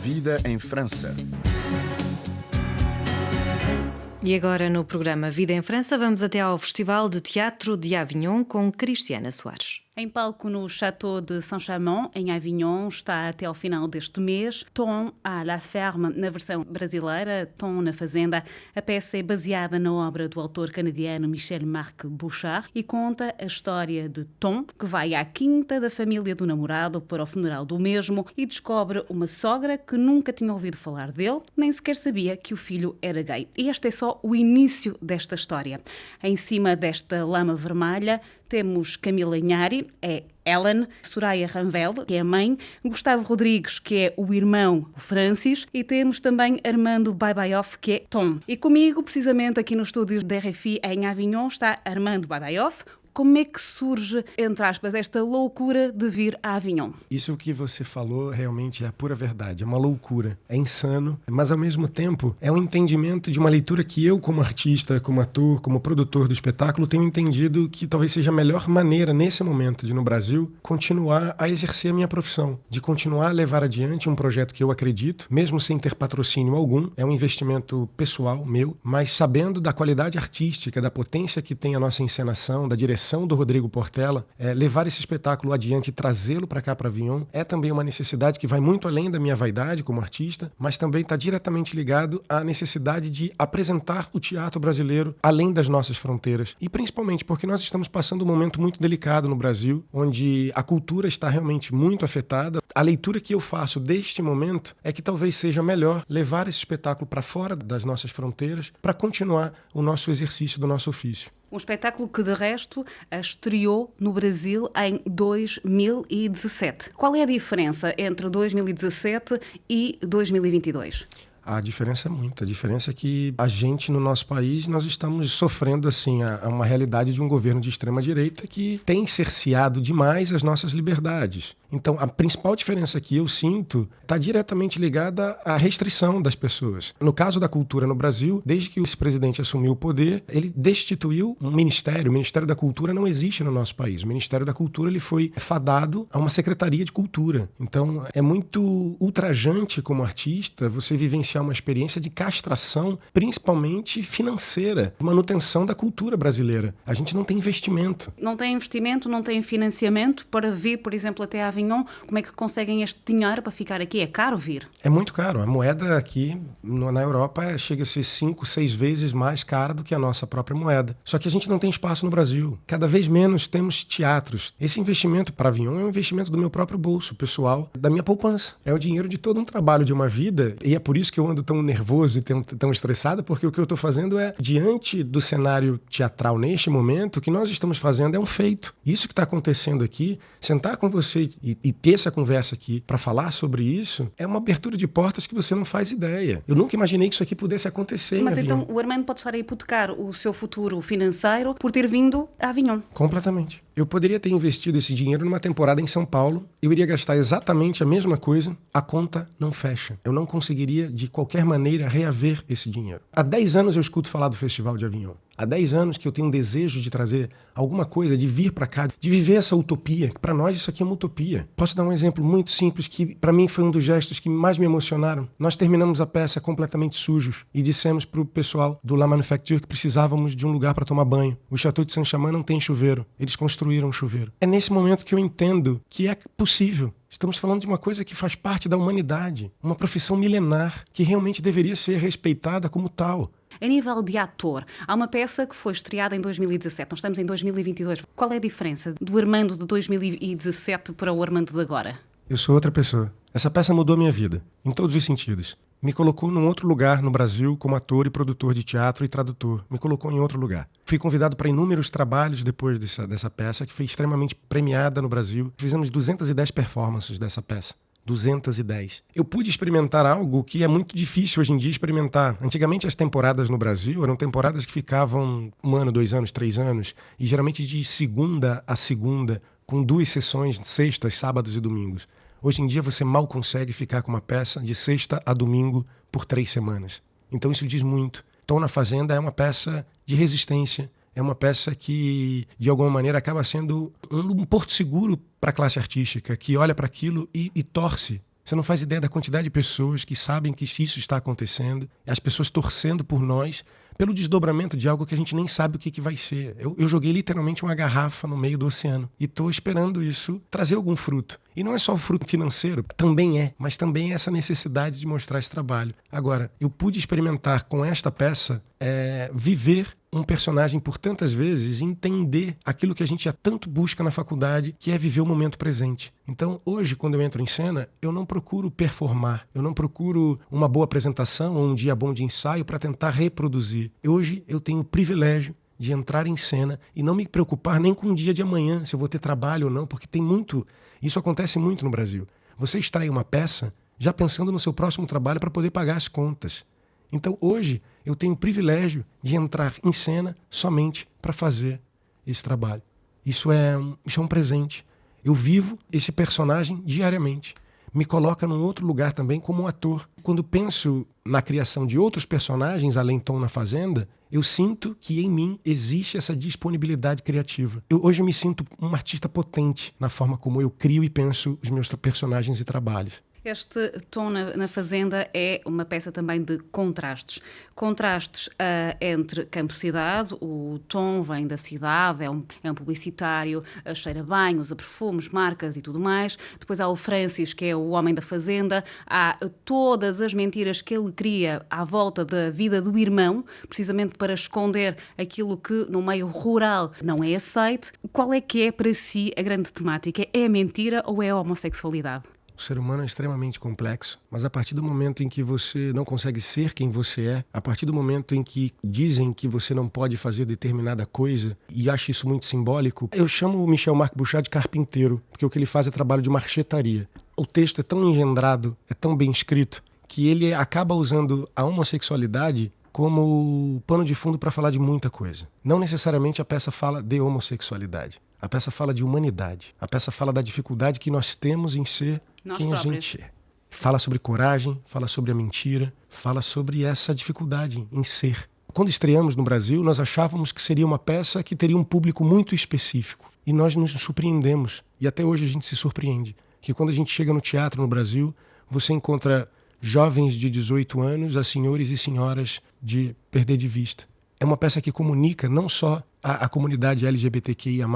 Vida em França. E agora no programa Vida em França vamos até ao Festival de Teatro de Avignon com Cristiana Soares. Em palco no Château de Saint-Chamond, em Avignon, está até ao final deste mês Tom à la Ferme, na versão brasileira, Tom na Fazenda. A peça é baseada na obra do autor canadiano Michel-Marc Bouchard e conta a história de Tom, que vai à quinta da família do namorado para o funeral do mesmo e descobre uma sogra que nunca tinha ouvido falar dele, nem sequer sabia que o filho era gay. E este é só o início desta história. Em cima desta lama vermelha temos Camila Inhari, é Ellen, Soraya Ranvel, que é a mãe, Gustavo Rodrigues, que é o irmão Francis, e temos também Armando Baibaioff, que é Tom. E comigo, precisamente aqui no estúdio da RFI em Avignon, está Armando Baibaioff. Como é que surge, entre aspas, esta loucura de vir a Avignon? Isso que você falou realmente é a pura verdade, é uma loucura, é insano, mas ao mesmo tempo é um entendimento de uma leitura que eu, como artista, como ator, como produtor do espetáculo, tenho entendido que talvez seja a melhor maneira, nesse momento de, no Brasil, continuar a exercer a minha profissão, de continuar a levar adiante um projeto que eu acredito, mesmo sem ter patrocínio algum, é um investimento pessoal meu, mas sabendo da qualidade artística, da potência que tem a nossa encenação, da direção do Rodrigo Portela, levar esse espetáculo adiante e trazê-lo para cá, para Avignon, é também uma necessidade que vai muito além da minha vaidade como artista, mas também está diretamente ligado à necessidade de apresentar o teatro brasileiro além das nossas fronteiras. E principalmente porque nós estamos passando um momento muito delicado no Brasil, onde a cultura está realmente muito afetada. A leitura que eu faço deste momento é que talvez seja melhor levar esse espetáculo para fora das nossas fronteiras para continuar o nosso exercício do nosso ofício. Um espetáculo que, de resto, estreou no Brasil em 2017. Qual é a diferença entre 2017 e 2022? A diferença é muita. A diferença é que a gente, no nosso país, nós estamos sofrendo assim, a uma realidade de um governo de extrema-direita que tem cerceado demais as nossas liberdades. Então, a principal diferença que eu sinto está diretamente ligada à restrição das pessoas. No caso da cultura no Brasil, desde que esse presidente assumiu o poder, ele destituiu um ministério. O Ministério da Cultura não existe no nosso país. O Ministério da Cultura ele foi fadado a uma secretaria de cultura. Então, é muito ultrajante como artista você vivenciar uma experiência de castração, principalmente financeira, manutenção da cultura brasileira. A gente não tem investimento. Não tem investimento, não tem financiamento para vir, por exemplo, até a Avignon. Como é que conseguem este dinheiro para ficar aqui? É caro vir? É muito caro. A moeda aqui na Europa chega a ser 5, 6 vezes mais cara do que a nossa própria moeda. Só que a gente não tem espaço no Brasil. Cada vez menos temos teatros. Esse investimento para Avignon é um investimento do meu próprio bolso, pessoal, da minha poupança. É o dinheiro de todo um trabalho, de uma vida, e é por isso que eu ando tão nervoso e tão estressado, porque o que eu estou fazendo é, diante do cenário teatral neste momento, o que nós estamos fazendo é um feito. Isso que está acontecendo aqui, sentar com você e ter essa conversa aqui para falar sobre isso, é uma abertura de portas que você não faz ideia. Eu nunca imaginei que isso aqui pudesse acontecer. Mas então o Armando pode estar a hipotecar o seu futuro financeiro por ter vindo a Avignon? Completamente. Eu poderia ter investido esse dinheiro numa temporada em São Paulo, eu iria gastar exatamente a mesma coisa, a conta não fecha. Eu não conseguiria, de qualquer maneira, reaver esse dinheiro. Há 10 anos eu escuto falar do Festival de Avignon. Há 10 anos que eu tenho um desejo de trazer alguma coisa, de vir para cá, de viver essa utopia. Para nós isso aqui é uma utopia. Posso dar um exemplo muito simples que para mim foi um dos gestos que mais me emocionaram. Nós terminamos a peça completamente sujos e dissemos para o pessoal do La Manufacture que precisávamos de um lugar para tomar banho. O Château de Saint-Chamond não tem chuveiro. Eles construíram um chuveiro. É nesse momento que eu entendo que é possível. Estamos falando de uma coisa que faz parte da humanidade. Uma profissão milenar que realmente deveria ser respeitada como tal. A nível de ator, há uma peça que foi estreada em 2017, nós estamos em 2022. Qual é a diferença do Armando de 2017 para o Armando de agora? Eu sou outra pessoa. Essa peça mudou a minha vida, em todos os sentidos. Me colocou num outro lugar no Brasil como ator e produtor de teatro e tradutor. Me colocou em outro lugar. Fui convidado para inúmeros trabalhos depois dessa peça, que foi extremamente premiada no Brasil. Fizemos 210 performances dessa peça. 210. Eu pude experimentar algo que é muito difícil hoje em dia experimentar. Antigamente as temporadas no Brasil eram temporadas que ficavam 1 ano, 2 anos, 3 anos, e geralmente de segunda a segunda, com 2 sessões, sextas, sábados e domingos. Hoje em dia você mal consegue ficar com uma peça de sexta a domingo por 3 semanas. Então isso diz muito. Tom na Fazenda é uma peça de resistência, é uma peça que, de alguma maneira, acaba sendo um porto seguro para a classe artística, que olha para aquilo e torce Você não faz ideia da quantidade de pessoas que sabem que isso está acontecendo, as pessoas torcendo por nós, pelo desdobramento de algo que a gente nem sabe o que vai ser. Eu joguei literalmente uma garrafa no meio do oceano e estou esperando isso trazer algum fruto. E não é só o fruto financeiro, também é, mas também é essa necessidade de mostrar esse trabalho. Agora, eu pude experimentar com esta peça, viver um personagem por tantas vezes, entender aquilo que a gente já tanto busca na faculdade, que é viver o momento presente. Então, hoje, quando eu entro em cena, eu não procuro performar, eu não procuro uma boa apresentação ou um dia bom de ensaio para tentar reproduzir. Hoje, eu tenho o privilégio de entrar em cena e não me preocupar nem com o dia de amanhã, se eu vou ter trabalho ou não, porque tem muito, isso acontece muito no Brasil. Você extrai uma peça já pensando no seu próximo trabalho para poder pagar as contas. Então, hoje, eu tenho o privilégio de entrar em cena somente para fazer esse trabalho. Isso é um presente. Eu vivo esse personagem diariamente. Me coloca num outro lugar também como um ator. Quando penso na criação de outros personagens, além Tom na Fazenda, eu sinto que em mim existe essa disponibilidade criativa. Hoje eu me sinto um artista potente na forma como eu crio e penso os meus personagens e trabalhos. Este Tom na Fazenda é uma peça também de contrastes. Contrastes entre campo-cidade, o Tom vem da cidade, é um publicitário, cheira bem, usa perfumes, marcas e tudo mais. Depois há o Francis, que é o homem da fazenda. Há todas as mentiras que ele cria à volta da vida do irmão, precisamente para esconder aquilo que no meio rural não é aceito. Qual é que é para si a grande temática? É a mentira ou é a homossexualidade? O ser humano é extremamente complexo, mas a partir do momento em que você não consegue ser quem você é, a partir do momento em que dizem que você não pode fazer determinada coisa, e acho isso muito simbólico, eu chamo o Michel-Marc Bouchard de carpinteiro, porque o que ele faz é trabalho de marchetaria. O texto é tão engendrado, é tão bem escrito, que ele acaba usando a homossexualidade como pano de fundo para falar de muita coisa. Não necessariamente a peça fala de homossexualidade. A peça fala de humanidade. A peça fala da dificuldade que nós temos em ser quem a gente é. Fala sobre coragem, fala sobre a mentira, fala sobre essa dificuldade em ser. Quando estreamos no Brasil, nós achávamos que seria uma peça que teria um público muito específico. E nós nos surpreendemos. E até hoje a gente se surpreende. Que quando a gente chega no teatro no Brasil, você encontra jovens de 18 anos a senhores e senhoras de perder de vista. É uma peça que comunica não só a comunidade LGBTQIA+,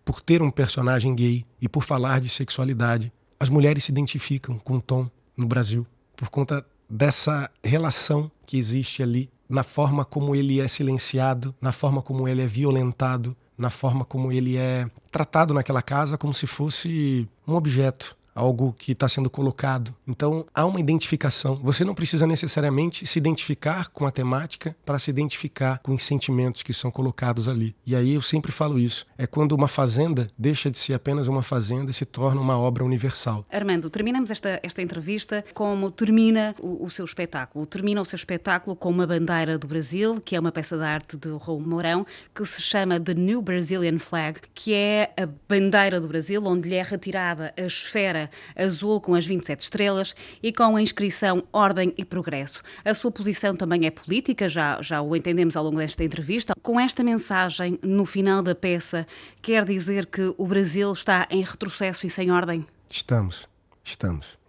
por ter um personagem gay e por falar de sexualidade. As mulheres se identificam com o Tom no Brasil por conta dessa relação que existe ali, na forma como ele é silenciado, na forma como ele é violentado, na forma como ele é tratado naquela casa como se fosse um objeto. Algo que está sendo colocado. Então, há uma identificação. Você não precisa necessariamente se identificar com a temática para se identificar com os sentimentos que são colocados ali. E aí eu sempre falo isso. É quando uma fazenda deixa de ser apenas uma fazenda e se torna uma obra universal. Armando, terminamos esta entrevista como termina o seu espetáculo. Termina o seu espetáculo com uma bandeira do Brasil, que é uma peça de arte de Raul Mourão, que se chama The New Brazilian Flag, que é a bandeira do Brasil, onde lhe é retirada a esfera azul com as 27 estrelas e com a inscrição Ordem e Progresso. A sua posição também é política, já o entendemos ao longo desta entrevista. Com esta mensagem no final da peça, quer dizer que o Brasil está em retrocesso e sem ordem? Estamos.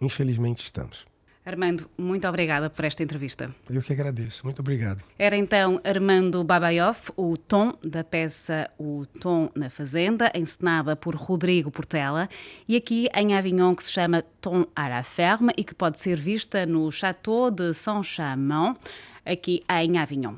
Infelizmente estamos. Armando, muito obrigada por esta entrevista. Eu que agradeço. Muito obrigado. Era então Armando Babaioff, o Tom da peça O Tom na Fazenda, encenada por Rodrigo Portela, e aqui em Avignon, que se chama Tom à la Ferme e que pode ser vista no Château de Saint-Chamond, aqui em Avignon.